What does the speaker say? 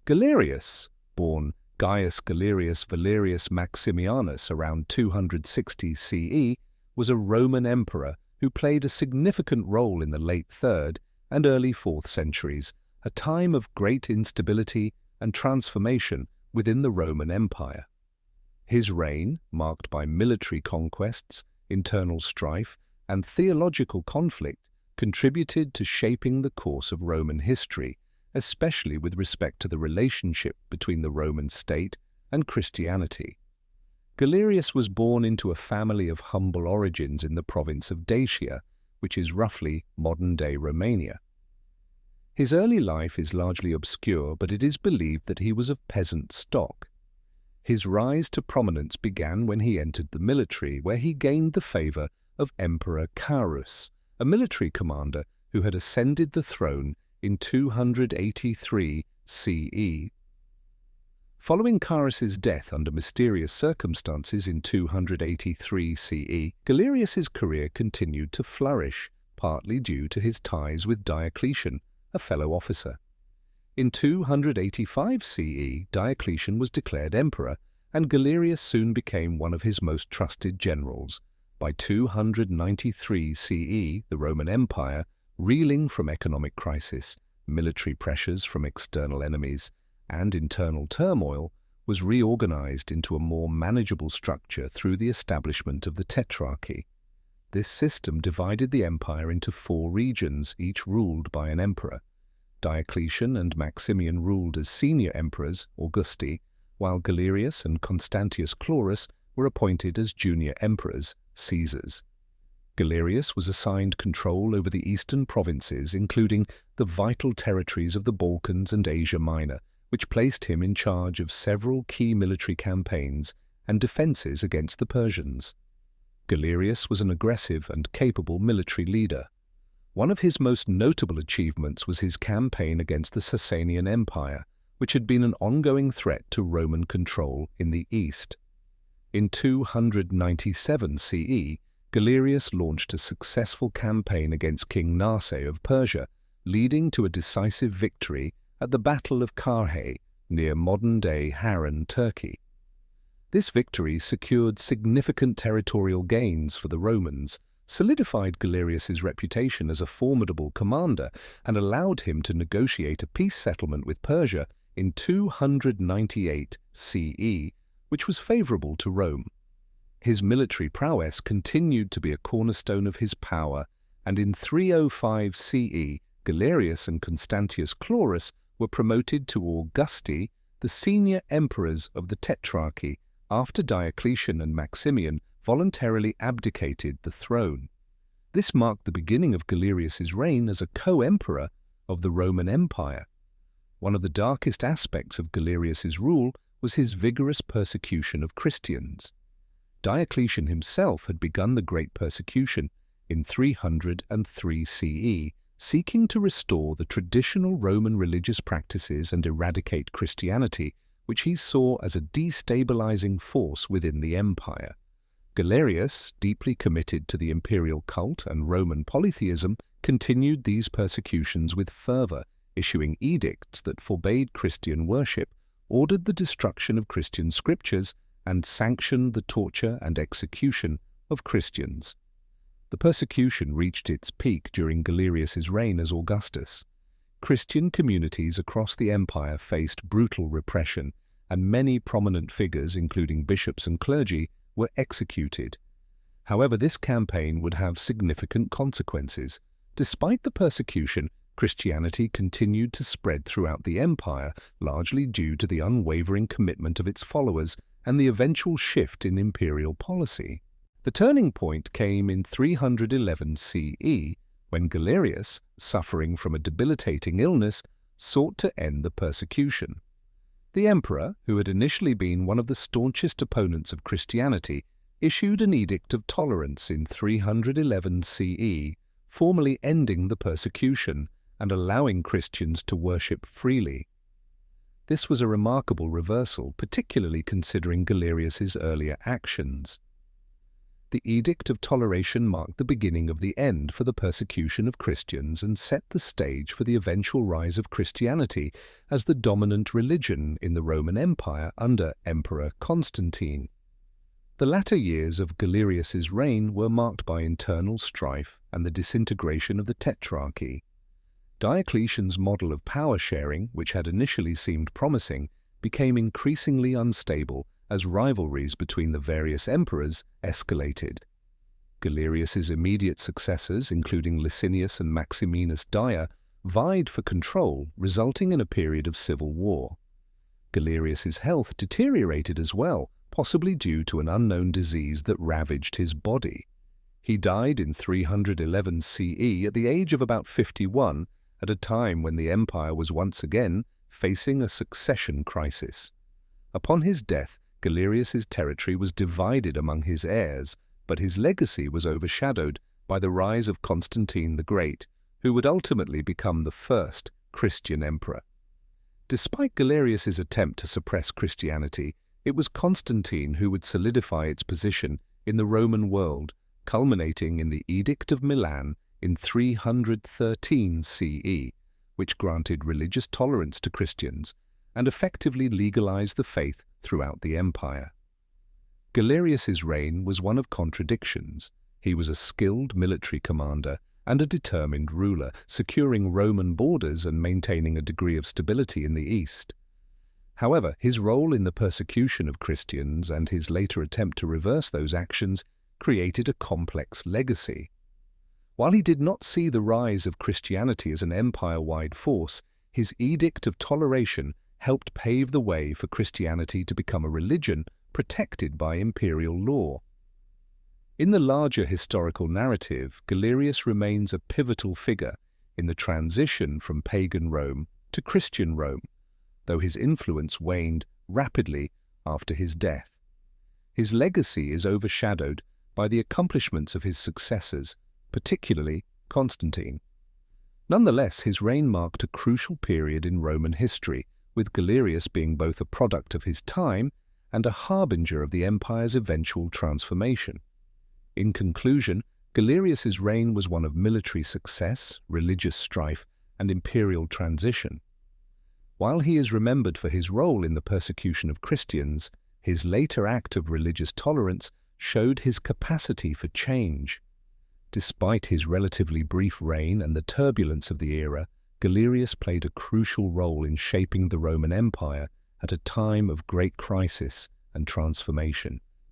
Galerius, born Gaius Galerius Valerius Maximianus around 260 CE, was a Roman emperor who played a significant role in the late 3rd and early 4th centuries, a time of great instability and transformation within the Roman Empire. His reign, marked by military conquests, internal strife, and theological conflict, contributed to shaping the course of Roman history, especially with respect to the relationship between the Roman state and Christianity. Galerius was born into a family of humble origins in the province of Dacia, which is roughly modern-day Romania. His early life is largely obscure, but it is believed that he was of peasant stock. His rise to prominence began when he entered the military, where he gained the favor of Emperor Carus, a military commander who had ascended the throne in 283 CE. Following Carus's death under mysterious circumstances in 283 CE, Galerius's career continued to flourish, partly due to his ties with Diocletian, a fellow officer. In 285 CE, Diocletian was declared emperor, and Galerius soon became one of his most trusted generals. By 293 CE, the Roman Empire, reeling from economic crisis, military pressures from external enemies, and internal turmoil, was reorganized into a more manageable structure through the establishment of the Tetrarchy. This system divided the empire into 4 regions, each ruled by an emperor. Diocletian and Maximian ruled as senior emperors, Augusti, while Galerius and Constantius Chlorus were appointed as junior emperors, Caesars. Galerius was assigned control over the eastern provinces, including the vital territories of the Balkans and Asia Minor, which placed him in charge of several key military campaigns and defenses against the Persians. Galerius was an aggressive and capable military leader. One of his most notable achievements was his campaign against the Sasanian Empire, which had been an ongoing threat to Roman control in the east. In 297 CE, Galerius launched a successful campaign against King Narseh of Persia, leading to a decisive victory at the Battle of Karhay, near modern-day Harran, Turkey. This victory secured significant territorial gains for the Romans, solidified Galerius's reputation as a formidable commander, and allowed him to negotiate a peace settlement with Persia in 298 CE, which was favorable to Rome. His military prowess continued to be a cornerstone of his power, and in 305 CE, Galerius and Constantius Chlorus were promoted to Augusti, the senior emperors of the Tetrarchy, after Diocletian and Maximian voluntarily abdicated the throne. This marked the beginning of Galerius's reign as a co-emperor of the Roman Empire. One of the darkest aspects of Galerius's rule was his vigorous persecution of Christians. Diocletian himself had begun the Great Persecution in 303 CE, seeking to restore the traditional Roman religious practices and eradicate Christianity, which he saw as a destabilizing force within the empire. Galerius, deeply committed to the imperial cult and Roman polytheism, continued these persecutions with fervor, issuing edicts that forbade Christian worship, ordered the destruction of Christian scriptures, and sanctioned the torture and execution of Christians. The persecution reached its peak during Galerius's reign as Augustus. Christian communities across the empire faced brutal repression, and many prominent figures, including bishops and clergy, were executed. However, this campaign would have significant consequences. Despite the persecution, Christianity continued to spread throughout the empire, largely due to the unwavering commitment of its followers and the eventual shift in imperial policy. The turning point came in 311 CE, when Galerius, suffering from a debilitating illness, sought to end the persecution. The emperor, who had initially been one of the staunchest opponents of Christianity, issued an edict of tolerance in 311 CE, formally ending the persecution and allowing Christians to worship freely. This was a remarkable reversal, particularly considering Galerius's earlier actions. The Edict of Toleration marked the beginning of the end for the persecution of Christians and set the stage for the eventual rise of Christianity as the dominant religion in the Roman Empire under Emperor Constantine. The latter years of Galerius's reign were marked by internal strife and the disintegration of the Tetrarchy. Diocletian's model of power sharing, which had initially seemed promising, became increasingly unstable as rivalries between the various emperors escalated. Galerius's immediate successors, including Licinius and Maximinus Dia, vied for control, resulting in a period of civil war. Galerius's health deteriorated as well, possibly due to an unknown disease that ravaged his body. He died in 311 CE at the age of about 51, at a time when the empire was once again facing a succession crisis. Upon his death, Galerius's territory was divided among his heirs, but his legacy was overshadowed by the rise of Constantine the Great, who would ultimately become the first Christian emperor. Despite Galerius's attempt to suppress Christianity, it was Constantine who would solidify its position in the Roman world, culminating in the Edict of Milan in 313 CE, which granted religious tolerance to Christians and effectively legalized the faith throughout the empire. Galerius's reign was one of contradictions. He was a skilled military commander and a determined ruler, securing Roman borders and maintaining a degree of stability in the east. However, his role in the persecution of Christians and his later attempt to reverse those actions created a complex legacy. While he did not see the rise of Christianity as an empire-wide force, his Edict of Toleration helped pave the way for Christianity to become a religion protected by imperial law. In the larger historical narrative, Galerius remains a pivotal figure in the transition from pagan Rome to Christian Rome, though his influence waned rapidly after his death. His legacy is overshadowed by the accomplishments of his successors, particularly Constantine. Nonetheless, his reign marked a crucial period in Roman history, with Galerius being both a product of his time and a harbinger of the empire's eventual transformation. In conclusion, Galerius's reign was one of military success, religious strife, and imperial transition. While he is remembered for his role in the persecution of Christians, his later act of religious tolerance showed his capacity for change. Despite his relatively brief reign and the turbulence of the era, Galerius played a crucial role in shaping the Roman Empire at a time of great crisis and transformation.